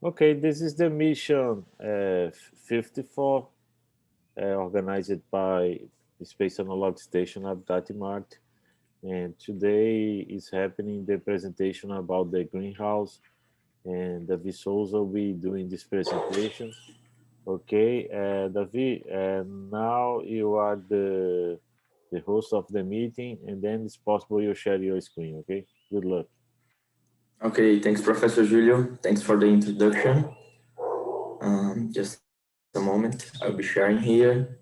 Okay, this is the mission 54, organized by the Space Analog Station at Marte. And today is happening the presentation about the greenhouse, and Davi Souza will be doing this presentation. Okay, Davi, now you are the host of the meeting, and then it's possible you share your screen. Okay, good luck. Okay, thanks, Professor Julio. Thanks for the introduction. Just a moment, I'll be sharing here.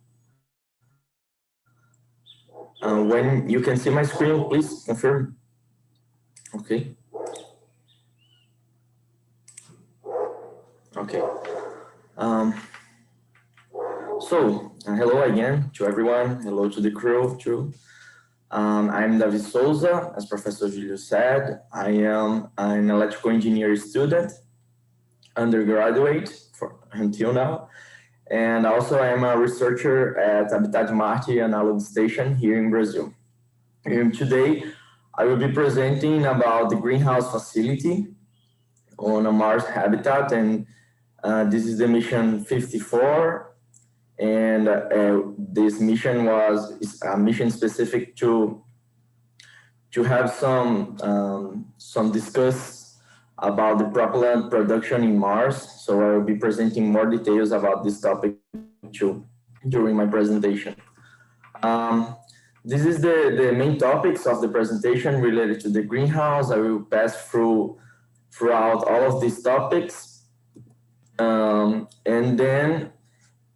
When you can see my screen, please confirm. Okay. Okay. Um, Hello again to everyone. Hello to the crew too. I'm Davi Souza, as Professor Julio said. I am an electrical engineer student, undergraduate until now. And also I'm a researcher at Habitat Marte Analog Station here in Brazil. And today I will be presenting about the greenhouse facility on a Mars habitat, and this is the mission 54. And this mission is a mission specific to have some discuss about the propellant production in Mars. So I will be presenting more details about this topic too during my presentation. This is the main topics of the presentation related to the greenhouse. I will pass throughout all of these topics. And then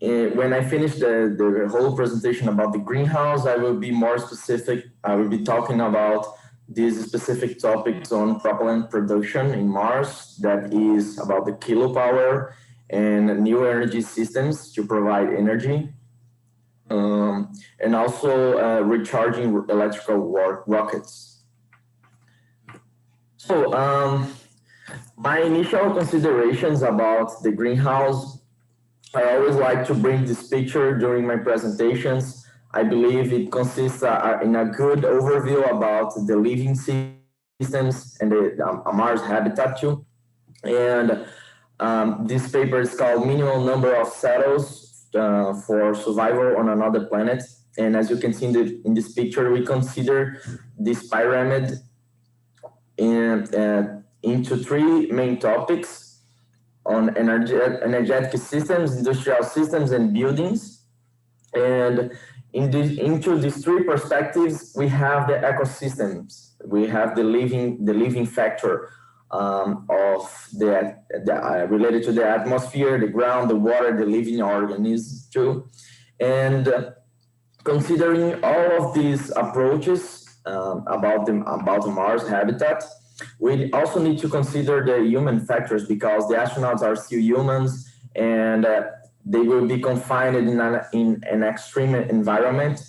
when I finish the whole presentation about the greenhouse, I will be more specific. I will be talking about these specific topics on propellant production in Mars, that is about the kilopower and new energy systems to provide energy, and also recharging electrical rockets. So my initial considerations about the greenhouse, I always like to bring this picture during my presentations. I believe it consists in a good overview about the living systems and the Mars habitat too. And this paper is called Minimal Number of Cells for Survival on Another Planet. And as you can see in this picture, we consider this pyramid into three main topics on energetic systems, industrial systems, and buildings. And into these three perspectives, we have the ecosystems. We have the living factor of the related to the atmosphere, the ground, the water, the living organisms too. And considering all of these approaches about the Mars habitat, we also need to consider the human factors, because the astronauts are still humans, and they will be confined in an extreme environment.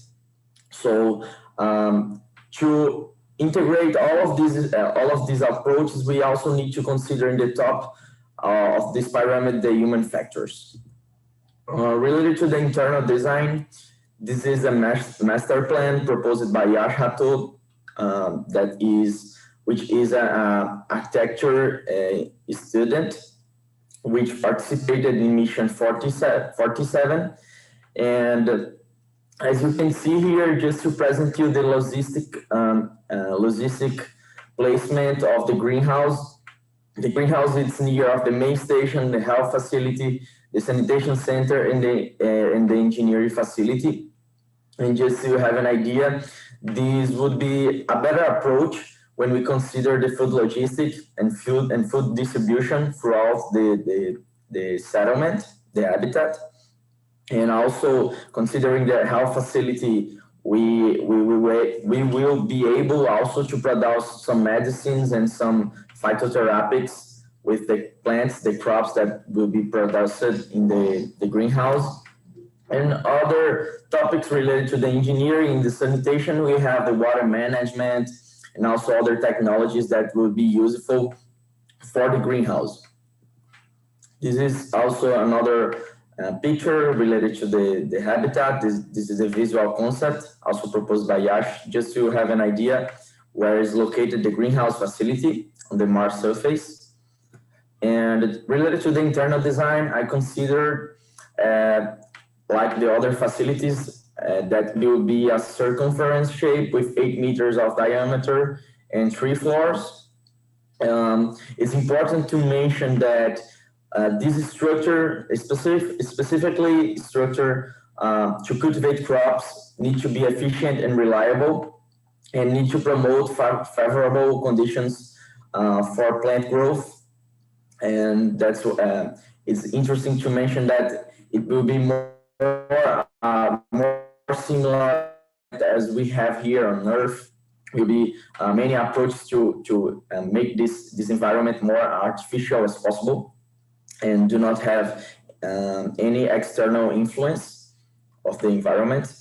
So to integrate all of these approaches, we also need to consider in the top of this pyramid the human factors. Related to the internal design, this is a master plan proposed by Yash Hatto, which is an architecture student, which participated in mission 47. And as you can see here, just to present you the logistic placement of the greenhouse. The greenhouse is near of the main station, the health facility, the sanitation center, and the engineering facility. And just to have an idea, this would be a better approach when we consider the food logistics and food distribution throughout the settlement, the habitat. And also considering the health facility, we will be able also to produce some medicines and some phytotherapics with the plants, the crops that will be produced in the greenhouse. And other topics related to the engineering, the sanitation, we have the water management and also other technologies that will be useful for the greenhouse. This is also another picture related to the habitat. This is a visual concept also proposed by Yash, just to have an idea where is located the greenhouse facility on the Mars surface. And related to the internal design, I considered, like the other facilities, that will be a circumference shape with 8 meters of diameter and 3 floors. It's important to mention that this structure, specifically structure to cultivate crops, need to be efficient and reliable, and need to promote favorable conditions for plant growth. And that's it's interesting to mention that it will be more similar as we have here on Earth. Will be many approaches to make this environment more artificial as possible, and do not have any external influence of the environment.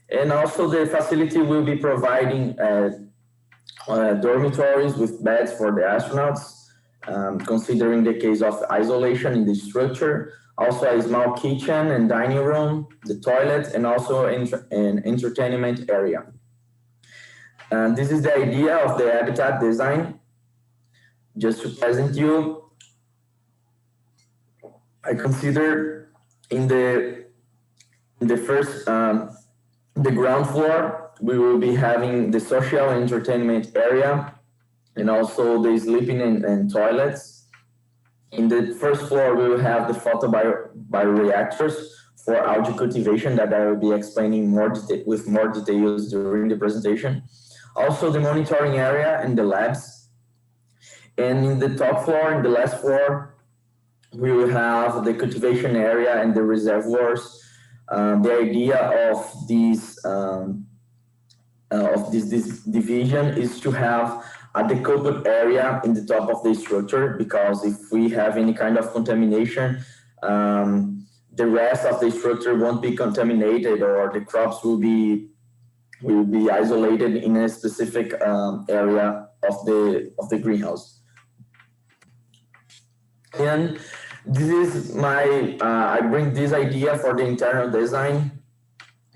And also the facility will be providing dormitories with beds for the astronauts, considering the case of isolation in the structure. Also a small kitchen and dining room, the toilet, and also an entertainment area. And this is the idea of the habitat design. Just to present you, I consider in the first, the ground floor, we will be having the social entertainment area, and also the sleeping and toilets. In the first floor, we will have the photobioreactors for algae cultivation that I will be explaining with more details during the presentation. Also the monitoring area and the labs. And in the top floor, in the last floor, we will have the cultivation area and the reservoirs. The idea of this division is to have a decoupled area in the top of the structure, because if we have any kind of contamination, the rest of the structure won't be contaminated, or the crops will be isolated in a specific area of the greenhouse. And this is my I bring this idea for the internal design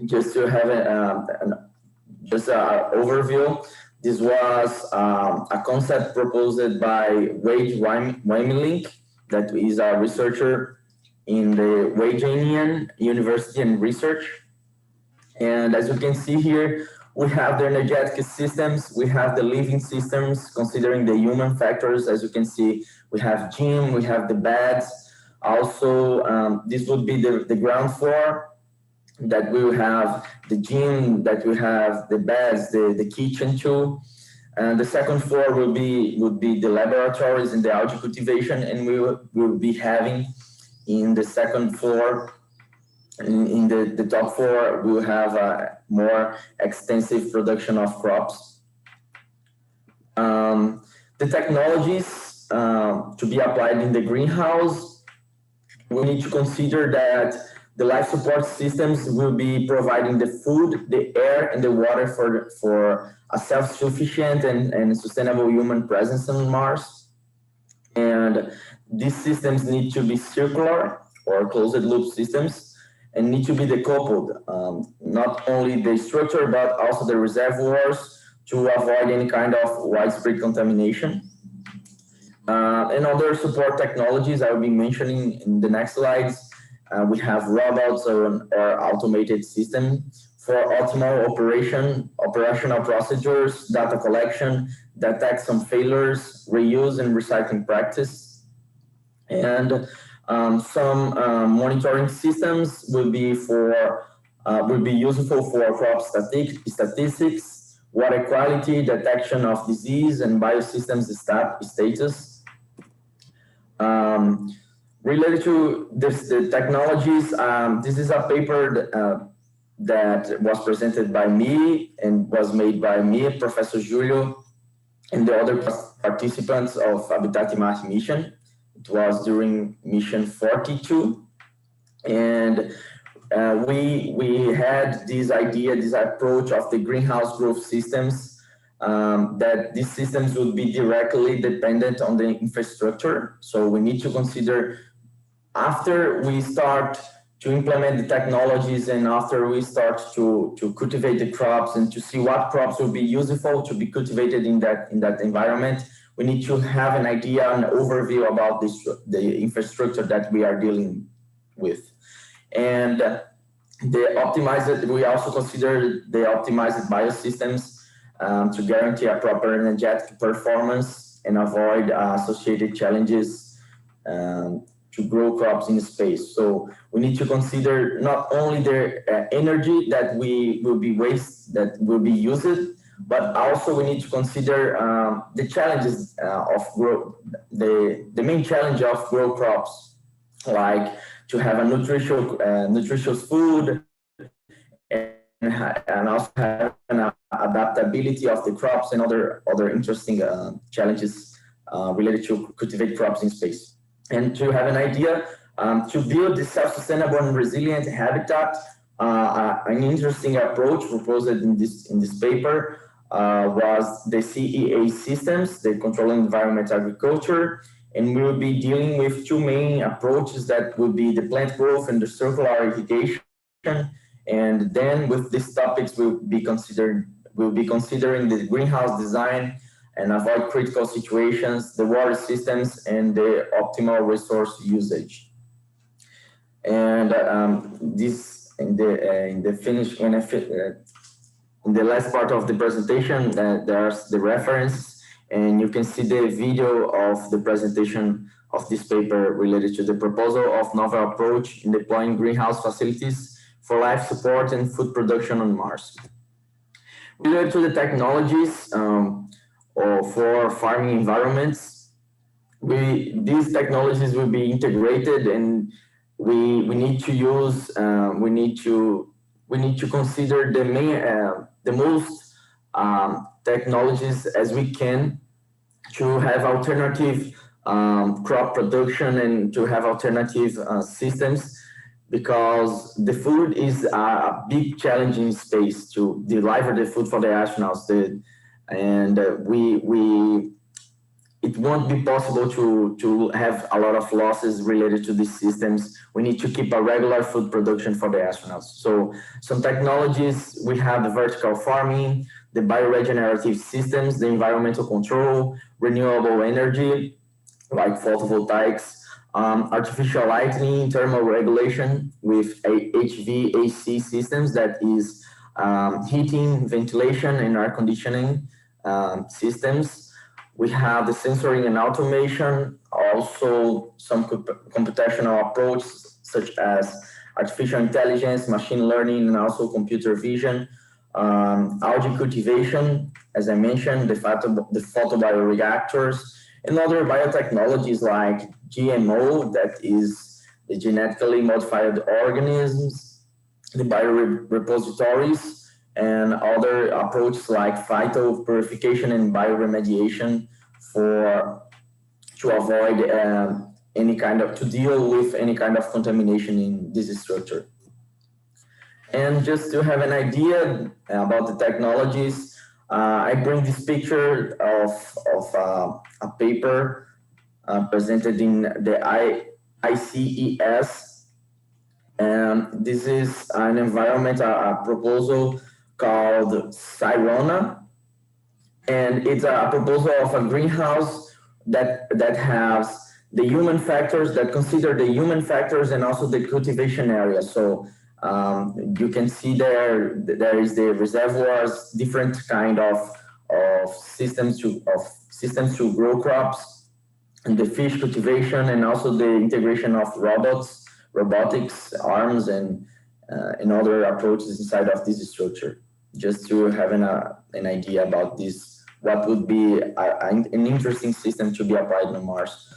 just to have an overview. This was a concept proposed by Wade Wymelink, that is a researcher in the Wageningen University and Research. And as you can see here, we have the energetic systems, we have the living systems, considering the human factors. As you can see, we have gym, we have the beds. Also, this would be the ground floor, that we will have the gym, that we have the beds, the kitchen too. And the second floor would be the laboratories and the algae cultivation, and we will be having in the second floor, in the top floor, we will have a more extensive production of crops. The technologies to be applied in the greenhouse, we need to consider that the life support systems will be providing the food, the air, and the water for a self-sufficient and sustainable human presence on Mars. And these systems need to be circular or closed-loop systems, and need to be decoupled, not only the structure, but also the reservoirs, to avoid any kind of widespread contamination. And other support technologies I will be mentioning in the next slides. We have robots or automated system for optimal operational procedures, data collection, detect some failures, reuse and recycling practice. And some monitoring systems will be useful for crop statistics, water quality, detection of disease, and biosystems status. Related to the technologies, this is a paper that was presented by me and was made by me, Professor Julio, and the other participants of Habitat Marte mission. It was during mission 42. And we had this idea, this approach of the greenhouse growth systems, that these systems would be directly dependent on the infrastructure. So we need to consider, after we start to implement the technologies and after we start to cultivate the crops and to see what crops will be useful to be cultivated in that environment, we need to have an idea, an overview about the infrastructure that we are dealing with. And we also consider the optimized biosystems to guarantee a proper energetic performance and avoid associated challenges to grow crops in space. So we need to consider not only the energy that will be used, but also we need to consider the challenges of grow. The main challenge of grow crops, like to have a nutritious food, and also have an adaptability of the crops and other interesting challenges related to cultivate crops in space. And to have an idea, to build this self-sustainable and resilient habitat, an interesting approach proposed in this paper was the CEA systems, the controlling environment agriculture, and we will be dealing with two main approaches that would be the plant growth and the circular irrigation. And then with these topics, we'll be considering the greenhouse design and avoid critical situations, the water systems, and the optimal resource usage. And this in the last part of the presentation, there's the reference, and you can see the video of the presentation of this paper related to the proposal of novel approach in deploying greenhouse facilities for life support and food production on Mars. Related to the technologies or for farming environments, these technologies will be integrated, and we need to use we need to consider the most technologies as we can to have alternative crop production and to have alternative systems, because the food is a big challenge in space to deliver the food for the astronauts. It won't be possible to have a lot of losses related to these systems. We need to keep a regular food production for the astronauts. So some technologies, we have the vertical farming, the bioregenerative systems, the environmental control, renewable energy, like photovoltaics, artificial lighting, thermal regulation with HVAC systems, that is heating, ventilation, and air conditioning systems. We have the sensory and automation, also some computational approaches such as artificial intelligence, machine learning, and also computer vision. Algae cultivation, as I mentioned, the photobioreactors, and other biotechnologies like GMO, that is the genetically modified organisms, the biorepositories, and other approaches like phytopurification and bioremediation to avoid to deal with any kind of contamination in this structure. And just to have an idea about the technologies, I bring this picture of a paper presented in the ICES. And this is an environment, a proposal called Sirona, and it's a proposal of a greenhouse that has the human factors, that consider the human factors and also the cultivation area. So you can see there is the reservoirs, different kind of systems to grow crops, and the fish cultivation, and also the integration of robotics, arms, and other approaches inside of this structure, just to have an idea about this, what would be an interesting system to be applied on Mars.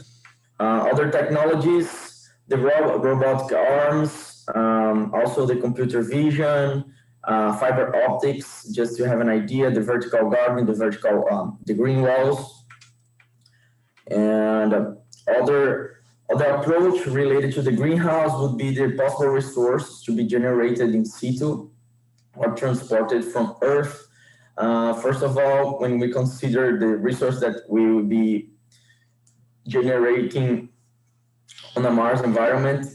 Other technologies, the robotic arms, also the computer vision, fiber optics, just to have an idea, the vertical gardening, the green walls, and other approach related to the greenhouse would be the possible resource to be generated in situ or transported from Earth. First of all, when we consider the resource that we will be generating on a Mars environment,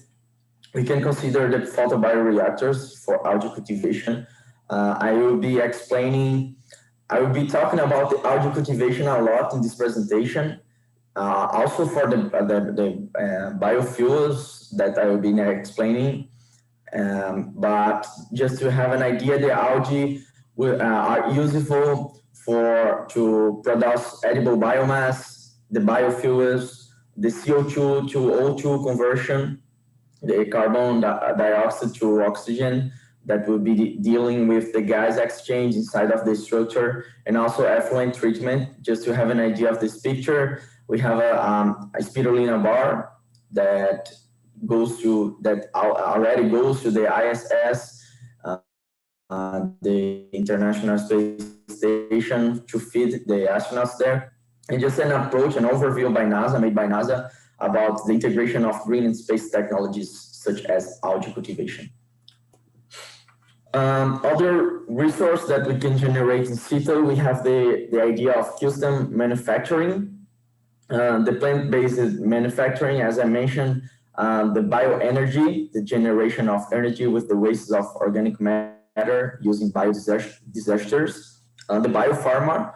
we can consider the photobioreactors for algae cultivation. I will be explaining I will be talking about the algae cultivation a lot in this presentation. Also for the biofuels that I will be explaining. But just to have an idea, the algae are useful to produce edible biomass, the biofuels, the CO2 to O2 conversion, the carbon dioxide to oxygen that will be dealing with the gas exchange inside of the structure, and also effluent treatment. Just to have an idea of this picture, we have a spirulina bar that already goes to the ISS, the International Space Station, to feed the astronauts there. And just an approach, an overview made by NASA about the integration of green and space technologies such as algae cultivation. Other resource that we can generate in situ, we have the idea of custom manufacturing. The plant-based manufacturing, as I mentioned, the bioenergy, the generation of energy with the wastes of organic matter using biodigesters, the biopharma,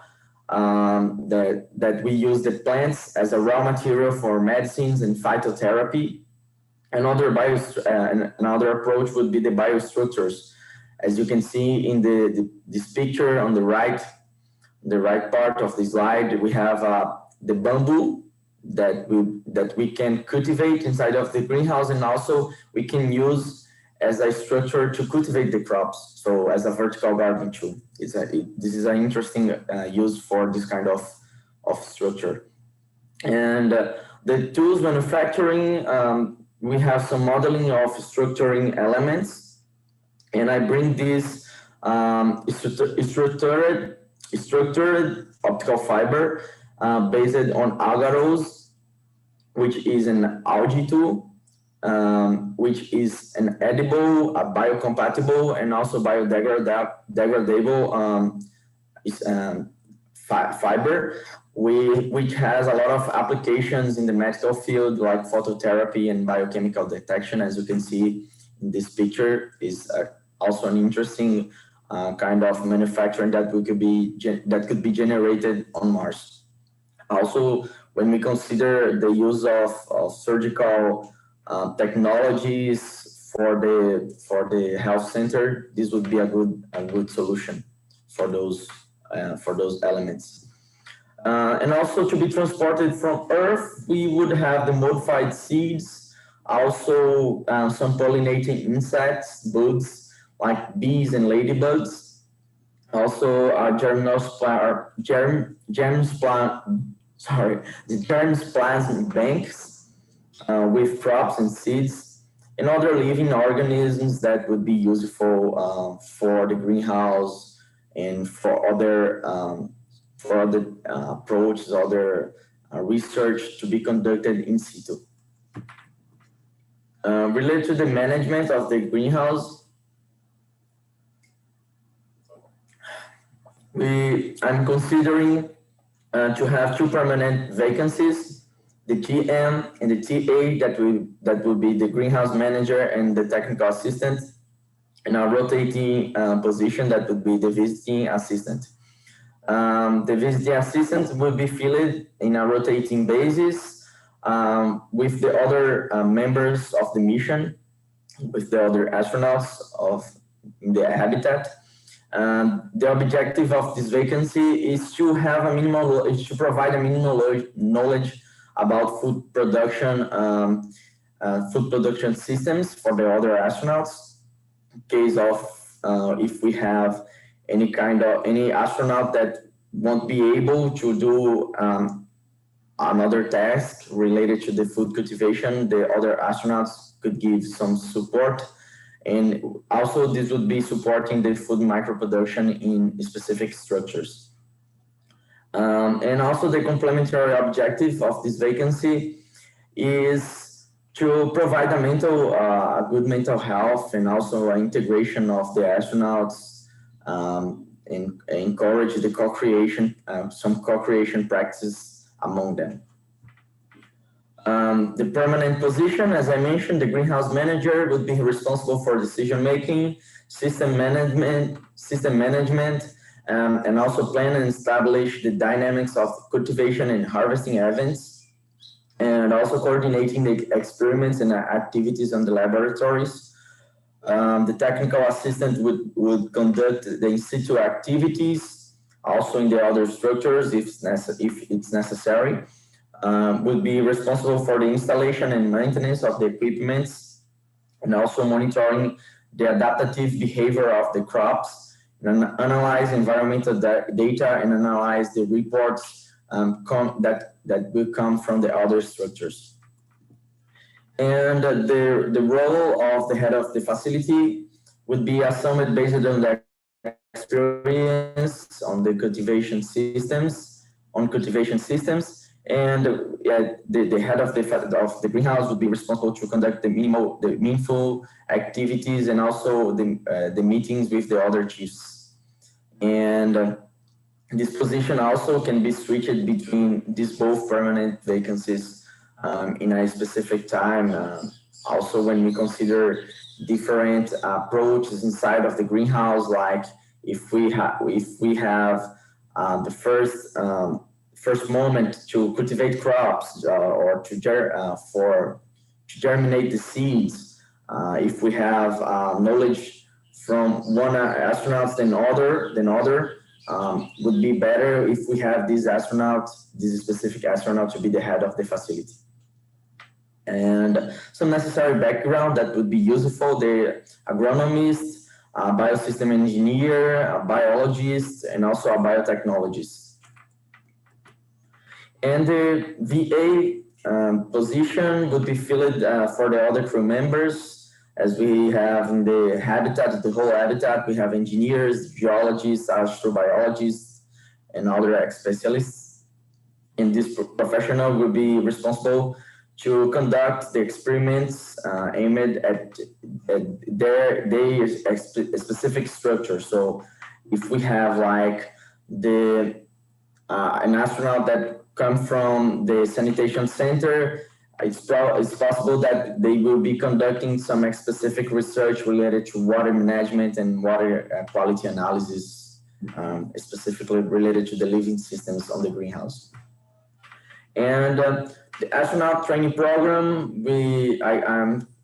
that we use the plants as a raw material for medicines and phytotherapy. Another approach would be the biostructures. As you can see in this picture on the right part of the slide, we have the bamboo that we can cultivate inside of the greenhouse, and also we can use as a structure to cultivate the crops. So as a vertical garden too. This is an interesting use for this kind of structure. And the tools manufacturing, we have some modeling of structuring elements. And I bring this structured optical fiber based on agarose, which is an algae tool, which is an edible, biocompatible, and also biodegradable fiber, which has a lot of applications in the medical field, like phototherapy and biochemical detection. As you can see in this picture, is also an interesting kind of manufacturing that could be generated on Mars. Also, when we consider the use of surgical technologies for the health center, this would be a good solution for those elements. And also, to be transported from Earth, we would have the modified seeds, also some pollinating insects, bugs like bees and ladybugs. Also, the germplasm banks with crops and seeds, and other living organisms that would be useful for the greenhouse and for other approaches, other research to be conducted in situ. Related to the management of the greenhouse, I'm considering to have two permanent vacancies, the GM and the TA, that will be the greenhouse manager and the technical assistant, and a rotating position that would be the visiting assistant. The visiting assistant will be filled in a rotating basis with the other members of the mission, with the other astronauts in the habitat. The objective of this vacancy is to have provide a minimal knowledge about food production systems for the other astronauts. In case of if we have any astronaut that won't be able to do another task related to the food cultivation, the other astronauts could give some support. And also this would be supporting the food microproduction in specific structures. And also the complementary objective of this vacancy is to provide a good mental health, and also integration of the astronauts, and encourage the co-creation, some co-creation practices among them. The permanent position, as I mentioned, the greenhouse manager would be responsible for decision making, system management, and also plan and establish the dynamics of cultivation and harvesting events, and also coordinating the experiments and activities in the laboratories. The technical assistant would conduct the in situ activities, also in the other structures if it's necessary. Would be responsible for the installation and maintenance of the equipments, and also monitoring the adaptive behavior of the crops, and analyze environmental data, and analyze the reports that will come from the other structures. And the role of the head of the facility would be assumed based on the experience on the cultivation systems, and the head of the greenhouse would be responsible to conduct the meaningful activities, and also the meetings with the other chiefs. And this position also can be switched between these both permanent vacancies in a specific time. Also, when we consider different approaches inside of the greenhouse, like if we have the first moment to cultivate crops or to germinate the seeds, if we have knowledge from one astronaut than other, would be better if we have this specific astronaut to be the head of the facility. And some necessary background that would be useful: the agronomist, a biosystem engineer, a biologist, and also a biotechnologist. And the VA position would be filled for the other crew members, as we have in the habitat, the whole habitat, we have engineers, geologists, astrobiologists, and other specialists. And this professional will be responsible to conduct the experiments aimed at their specific structure. So if we have like an astronaut that come from the sanitation center, it's possible that they will be conducting some specific research related to water management and water quality analysis, specifically related to the living systems on the greenhouse. And the astronaut training program,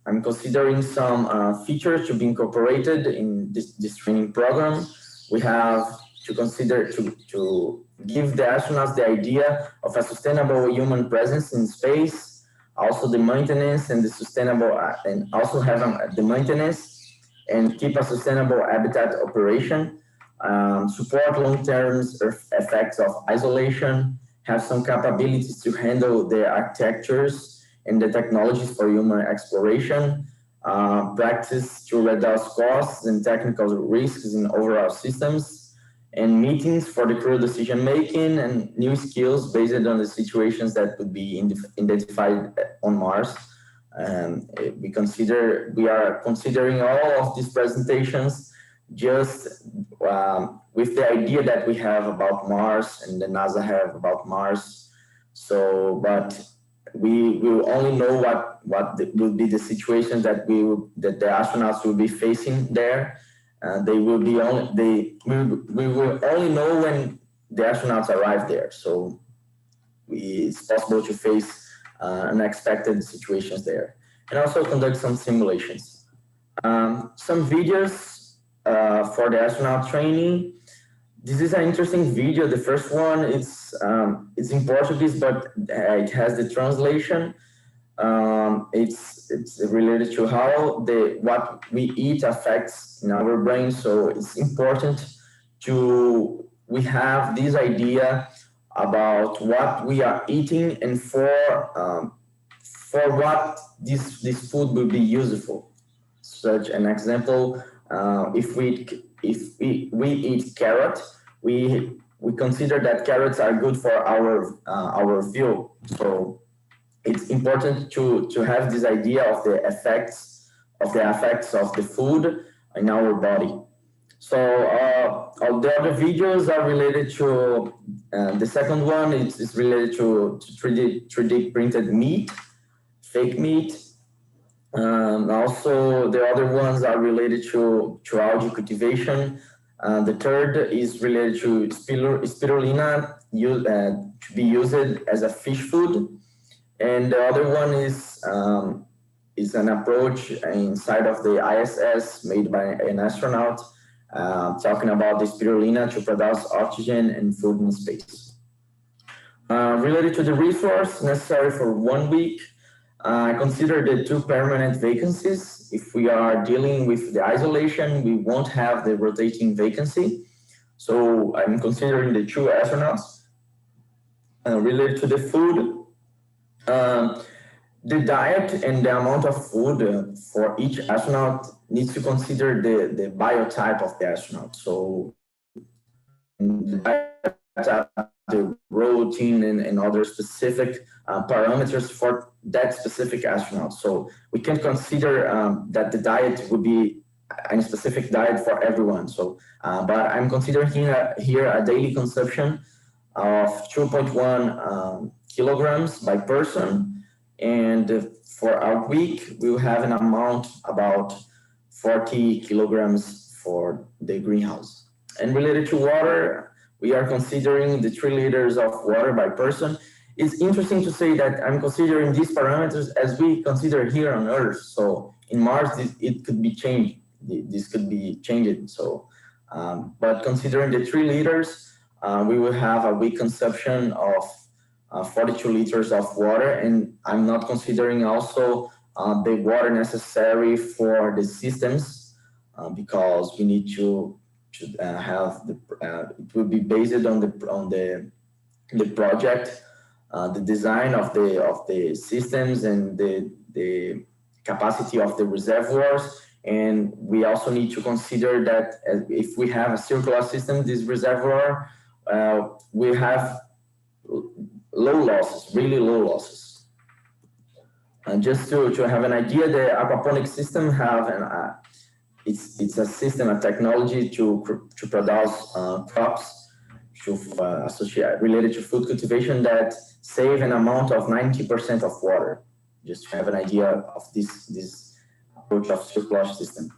I'm considering some features to be incorporated in this training program. We have to consider to give the astronauts the idea of a sustainable human presence in space, also the maintenance and the sustainable, and also have the maintenance and keep a sustainable habitat operation, support long-term effects of isolation, have some capabilities to handle the architectures and the technologies for human exploration, practice to reduce costs and technical risks in overall systems, and meetings for the crew decision making, and new skills based on the situations that would be identified on Mars. We are considering all of these presentations just with the idea that we have about Mars and the NASA have about Mars. So, but we will only know what will be the situations that the astronauts will be facing there. We will only know when the astronauts arrive there. So it's possible to face unexpected situations there, and also conduct some simulations. Some videos for the astronaut training. This is an interesting video. The first one it's in Portuguese, but it has the translation. It's related to how what we eat affects in our brain. So it's important we have this idea about what we are eating and for what this food will be useful. Such an example, if we eat carrot, we consider that carrots are good for our view. So it's important to have this idea of the effects of the food in our body. So all the other videos are related to the second one. It's related to 3D printed meat, fake meat. Also, the other ones are related to algae cultivation, The third is related to spirulina to be used as a fish food. And the other one is an approach inside of the ISS made by an astronaut talking about the spirulina to produce oxygen and food in space. Related to the resource necessary for 1 week, I consider the 2 permanent vacancies. If we are dealing with the isolation, we won't have the rotating vacancy. So I'm considering the 2 astronauts. Related to the food, the diet and the amount of food for each astronaut needs to consider the biotype of the astronaut. So the protein and other specific parameters for that specific astronaut. So we can consider that the diet would be a specific diet for everyone. So, but I'm considering here a daily consumption of 2.1 kilograms by person. And for a week, we will have an amount about 40 kilograms for the greenhouse. And related to water, we are considering the 3 liters of water by person. It's interesting to say that I'm considering these parameters as we consider here on Earth. So in Mars, it could be changed. This could be changed. So, but considering the 3 liters, we will have a week consumption of 42 liters of water. And I'm not considering also the water necessary for the systems because we need to have it will be based on the project, the design of the systems and the capacity of the reservoirs. And we also need to consider that if we have a circular system, this reservoir we have low losses, really low losses. And just to have an idea, the aquaponic system have it's a system, a technology to produce crops related to food cultivation that save an amount of 90% of water. Just to have an idea of this approach of circular system.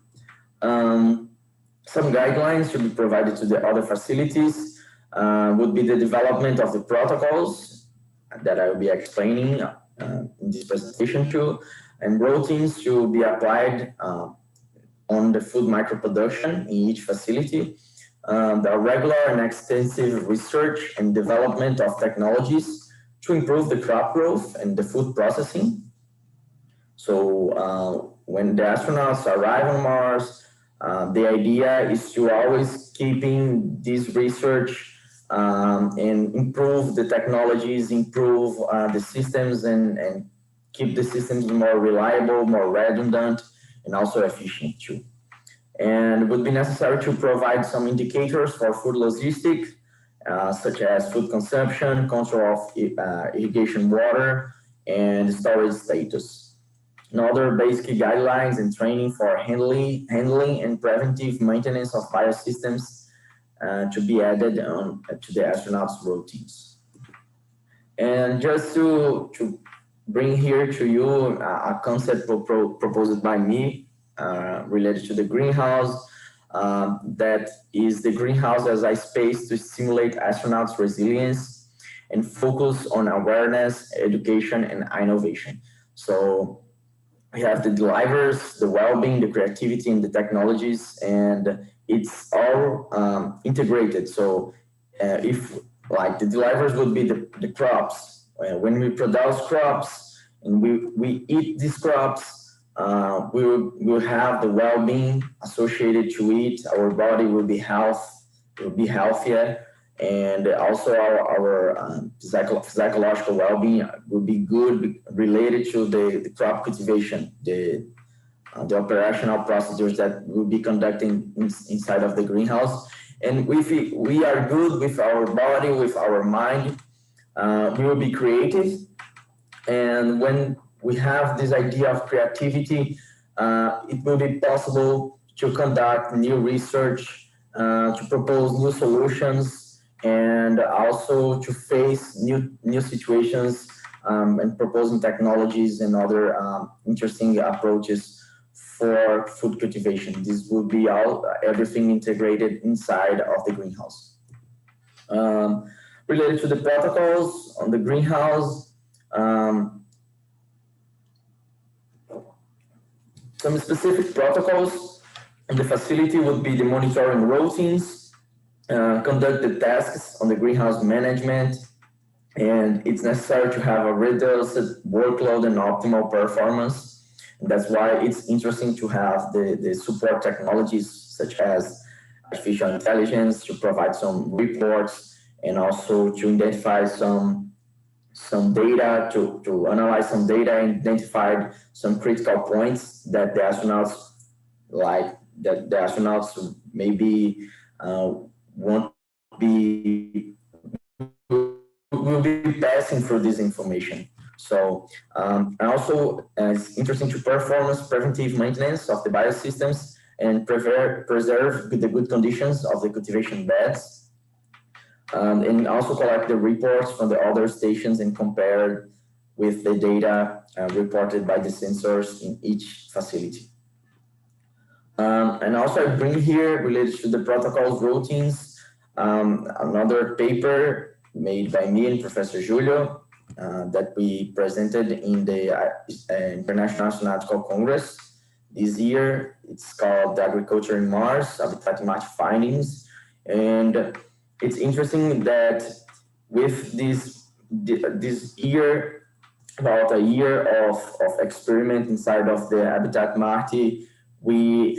Some guidelines should be provided to the other facilities. Would be the development of the protocols that I will be explaining in this presentation too, and routines to be applied on the food microproduction in each facility, the regular and extensive research and development of technologies to improve the crop growth and the food processing. So when the astronauts arrive on Mars, the idea is to always keeping this research and improve the technologies, improve the systems and keep the systems more reliable, more redundant, and also efficient too. And it would be necessary to provide some indicators for food logistics, such as food consumption, control of irrigation water, and storage status. And other basic guidelines and training for handling and preventive maintenance of biosystems to be added on to the astronauts' routines. And just to bring here to you a concept proposed by me related to the greenhouse, that is the greenhouse as a space to stimulate astronauts' resilience and focus on awareness, education, and innovation. So we have the delivers, the well-being, the creativity, and the technologies, and it's all integrated. So if like the delivers would be the crops, when we produce crops and we eat these crops, we will have the well-being associated to it. Our body will be healthier, and also our psychological well-being will be good related to the crop cultivation, the operational procedures that we'll be conducting inside of the greenhouse. And if we are good with our body, with our mind, we will be creative. And when we have this idea of creativity, it will be possible to conduct new research, to propose new solutions, and also to face new situations and proposing technologies and other interesting approaches for food cultivation. This would be everything integrated inside of the greenhouse. Related to the protocols on the greenhouse, some specific protocols in the facility would be the monitoring routines, conduct the tasks on the greenhouse management, and it's necessary to have a reduced workload and optimal performance. And that's why it's interesting to have the support technologies such as artificial intelligence to provide some reports and also to identify some data, to analyze some data and identify some critical points that the astronauts maybe won't be will be passing through this information. So and also it's interesting to perform preventive maintenance of the biosystems and preserve the good conditions of the cultivation beds. And also collect the reports from the other stations and compare with the data reported by the sensors in each facility. And also I bring here, related to the protocols routines, another paper made by me and Professor Julio that we presented in the International Astronautical Congress this year. It's called Agriculture in Mars, Habitat Match Findings. And it's interesting that with this year, about a year of experiment inside of the Habitat Marte, we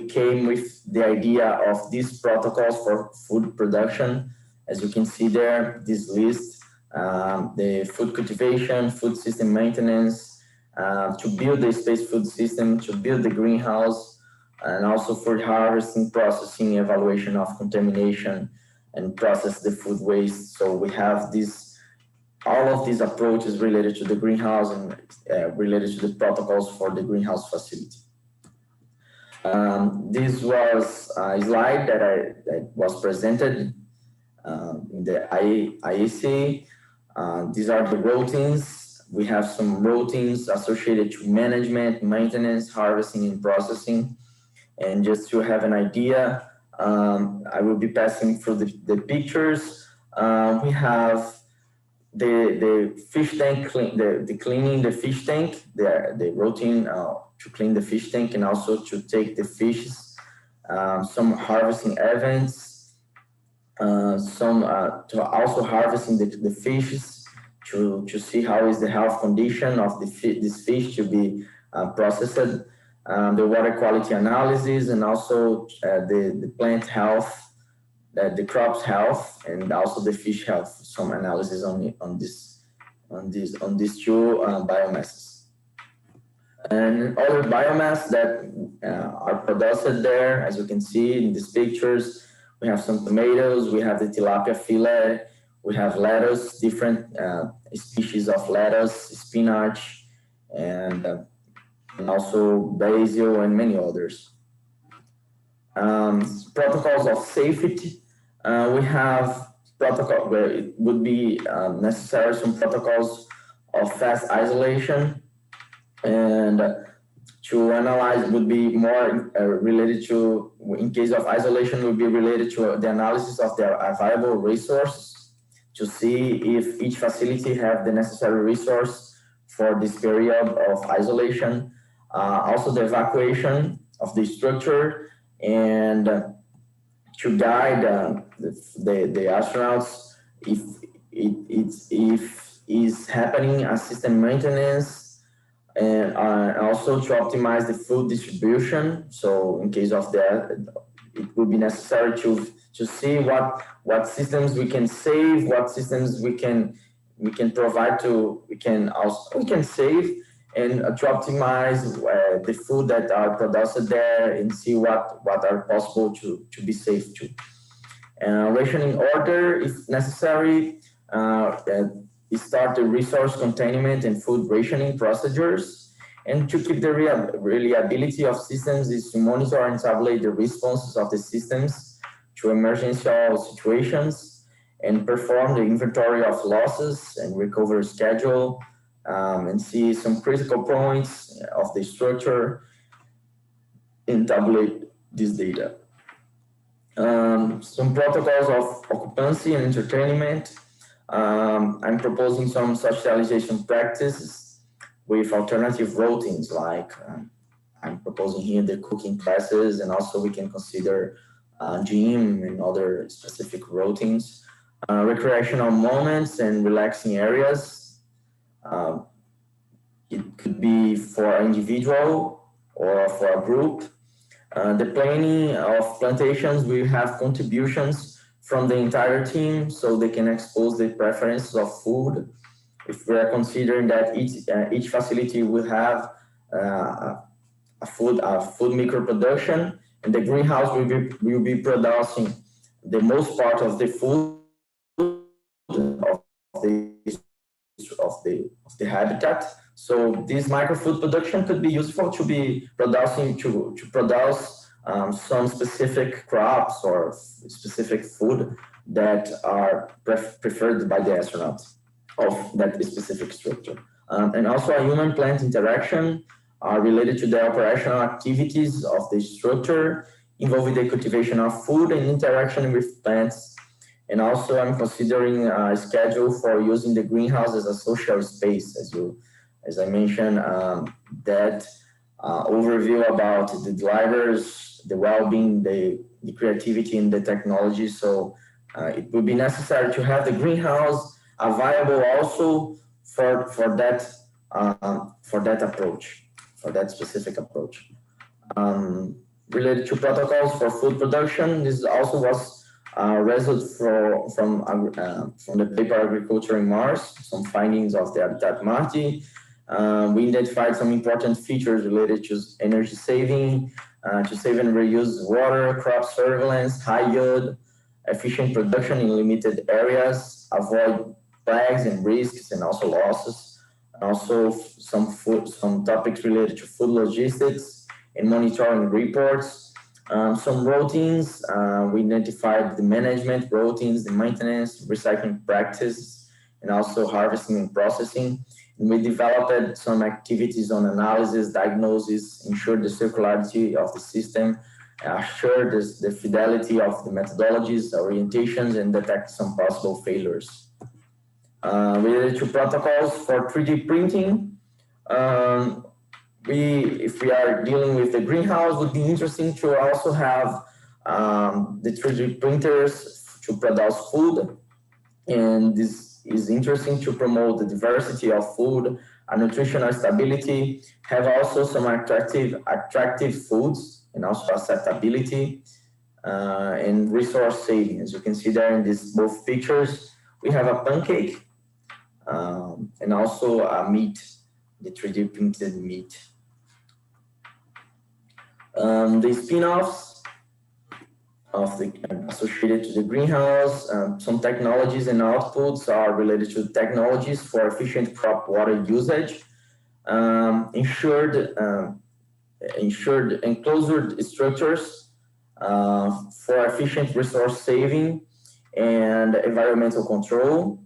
came with the idea of these protocols for food production. As you can see there, this list, the food cultivation, food system maintenance, to build the space food system, to build the greenhouse, and also for harvesting, processing, evaluation of contamination, and process the food waste. So we have all of these approaches related to the greenhouse and related to the protocols for the greenhouse facility. This was a slide that was presented in the IAC. These are the routines. We have some routines associated to management, maintenance, harvesting, and processing. And just to have an idea, I will be passing through the pictures. We have the fish tank, the cleaning the fish tank, the routine to clean the fish tank and also to take the fishes, some harvesting events, to also harvesting the fishes to see how is the health condition of this fish to be processed, the water quality analysis, and also the plant health, the crops health, and also the fish health. Some analysis on these two biomasses. And other biomass that are produced there, as you can see in these pictures, we have some tomatoes, we have the tilapia fillet, we have lettuce, different species of lettuce, spinach, and also basil and many others. Protocols of safety. We have protocol where it would be necessary some protocols of fast isolation, and to analyze would be more related to, in case of isolation, would be related to the analysis of their available resources to see if each facility have the necessary resource for this period of isolation. Also the evacuation of the structure, and to guide the astronauts if is happening a system maintenance, and also to optimize the food distribution. So in case of that, it would be necessary to see what systems we can save, what systems we can provide we can save, and to optimize the food that are produced there and see what are possible to be safe too. Rationing order, if necessary, start the resource containment and food rationing procedures. And to keep the reliability of systems is to monitor and tabulate the responses of the systems to emergency situations and perform the inventory of losses and recovery schedule, and see some critical points of the structure, and tabulate this data. Some protocols of occupancy and entertainment. I'm proposing some socialization practices with alternative routines, like I'm proposing here the cooking classes, and also we can consider gym and other specific routines. Recreational moments and relaxing areas. It could be for an individual or for a group. The planning of plantations will have contributions from the entire team, so they can expose the preferences of food. If we are considering that each facility will have a food micro production, and the greenhouse will be producing the most part of the food of the habitat. So this microfood production could be useful to be producing to produce some specific crops or specific food that are preferred by the astronauts of that specific structure. And also a human-plant interaction related to the operational activities of the structure, involving the cultivation of food and interaction with plants. And also I'm considering a schedule for using the greenhouse as a social space, as I mentioned, that overview about the drivers, the well-being, the creativity and the technology. So it would be necessary to have the greenhouse available also for that approach, for that specific approach. Related to protocols for food production, this also was result from the paper Agriculture in Mars, some findings of the Habitat Marte. We identified some important features related to energy saving, to save and reuse water, crop surveillance, high yield, efficient production in limited areas, avoid plagues and risks and also losses. Also some topics related to food logistics and monitoring reports. Some routines, we identified the management routines, the maintenance, recycling practices, and also harvesting and processing. And we developed some activities on analysis, diagnosis, ensure the circularity of the system, assure the fidelity of the methodologies, orientations, and detect some possible failures. Related to protocols for 3D printing, if we are dealing with the greenhouse, would be interesting to also have the 3D printers to produce food. And this is interesting to promote the diversity of food and nutritional stability, have also some attractive foods and also acceptability and resource saving. As you can see there in these both pictures, we have a pancake and also a meat, the 3D printed meat. The spin-offs of the associated to the greenhouse, some technologies and outputs are related to technologies for efficient crop water usage, ensured enclosed structures for efficient resource saving and environmental control,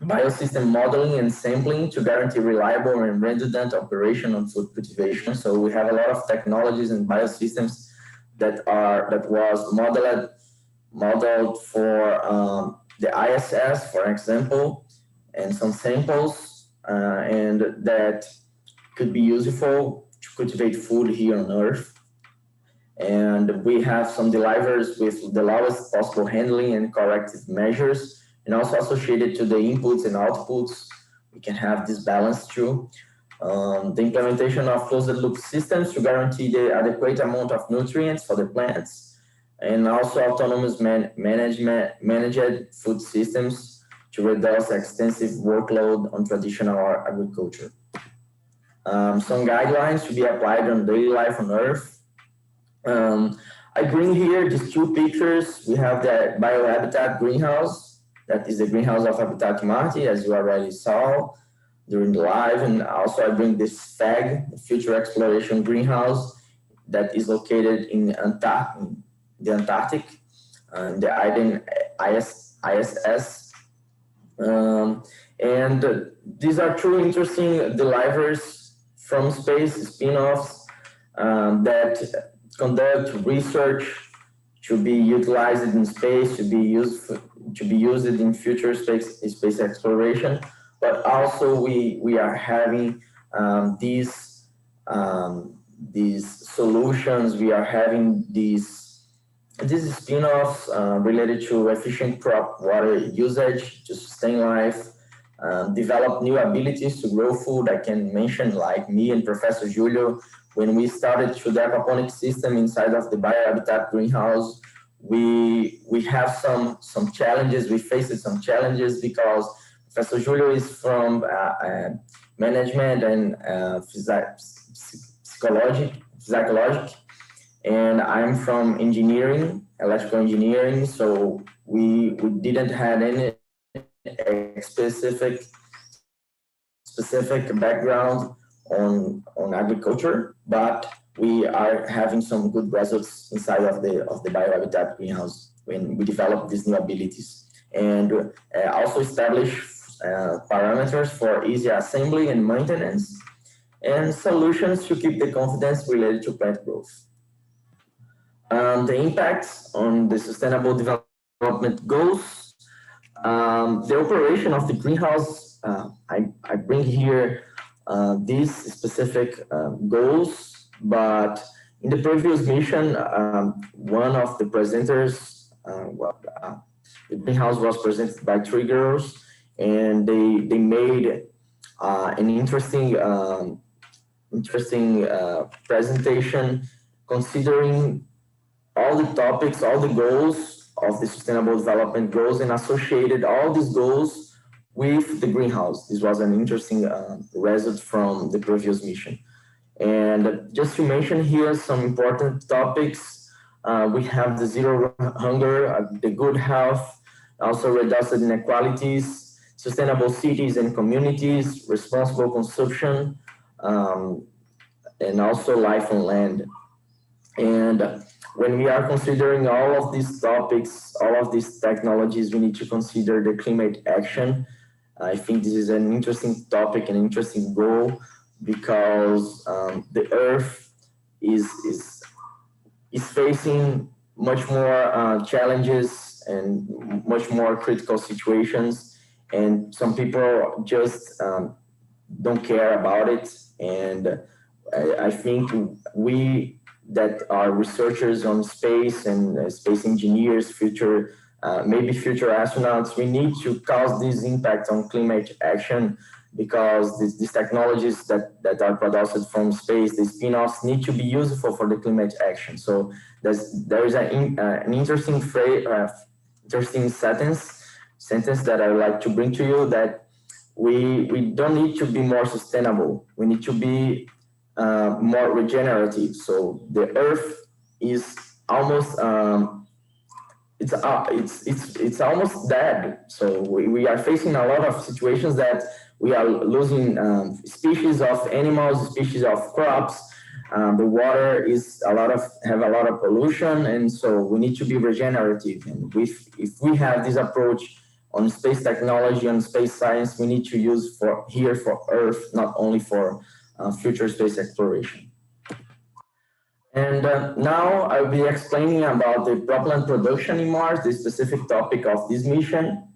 biosystem modeling and sampling to guarantee reliable and redundant operation on food cultivation. So we have a lot of technologies and biosystems that was modeled for the ISS, for example, and some samples, and that could be useful to cultivate food here on Earth. And we have some delivers with the lowest possible handling and corrective measures, and also associated to the inputs and outputs, we can have this balance too. The implementation of closed loop systems to guarantee the adequate amount of nutrients for the plants, and also autonomous managed food systems to reduce extensive workload on traditional agriculture. Some guidelines to be applied on daily life on Earth. I bring here these two pictures. We have the biohabitat greenhouse, that is the greenhouse of Habitat Marte, as you already saw during the live. And also I bring this FAG, the Future Exploration Greenhouse, that is located in the Antarctic, the ISS. And these are two interesting delivers from space, spin-offs, that conduct research to be utilized in space, to be used in future space exploration. But also we are having these solutions. We are having these spin-offs related to efficient crop water usage to sustain life, develop new abilities to grow food. I can mention like me and Professor Julio, when we started to the aquaponics system inside of the biohabitat greenhouse, we have some challenges. We faced some challenges because Professor Julio is from management and psychology, and I'm from engineering, electrical engineering. So we didn't have any specific background on agriculture, but we are having some good results inside of the biohabitat greenhouse when we develop these new abilities, and also establish parameters for easy assembly and maintenance, and solutions to keep the confidence related to plant growth. The impacts on the sustainable development goals. The operation of the greenhouse, I bring here these specific goals, but in the previous mission, one of the presenters, the greenhouse was presented by 3 girls, and they made an interesting presentation considering all the topics, all the goals of the sustainable development goals, and associated all these goals with the greenhouse. This was an interesting result from the previous mission. And just to mention here some important topics, we have the zero hunger, the good health, also reduced inequalities, sustainable cities and communities, responsible consumption, and also life on land. And when we are considering all of these topics, all of these technologies, we need to consider the climate action. I think this is an interesting topic, an interesting goal, because the Earth is facing much more challenges and much more critical situations, and some people just don't care about it. And I think we that are researchers on space and space engineers, maybe future astronauts, we need to cause this impact on climate action, because these technologies that are produced from space, the spin-offs, need to be useful for the climate action. So there is an interesting sentence that I would like to bring to you, that we don't need to be more sustainable. We need to be more regenerative. So the Earth is almost it's almost dead. So we are facing a lot of situations that we are losing species of animals, species of crops. The water have a lot of pollution, and so we need to be regenerative. And if we have this approach on space technology and space science, we need to use for Earth, not only for future space exploration. And now I'll be explaining about the propellant production in Mars, the specific topic of this mission.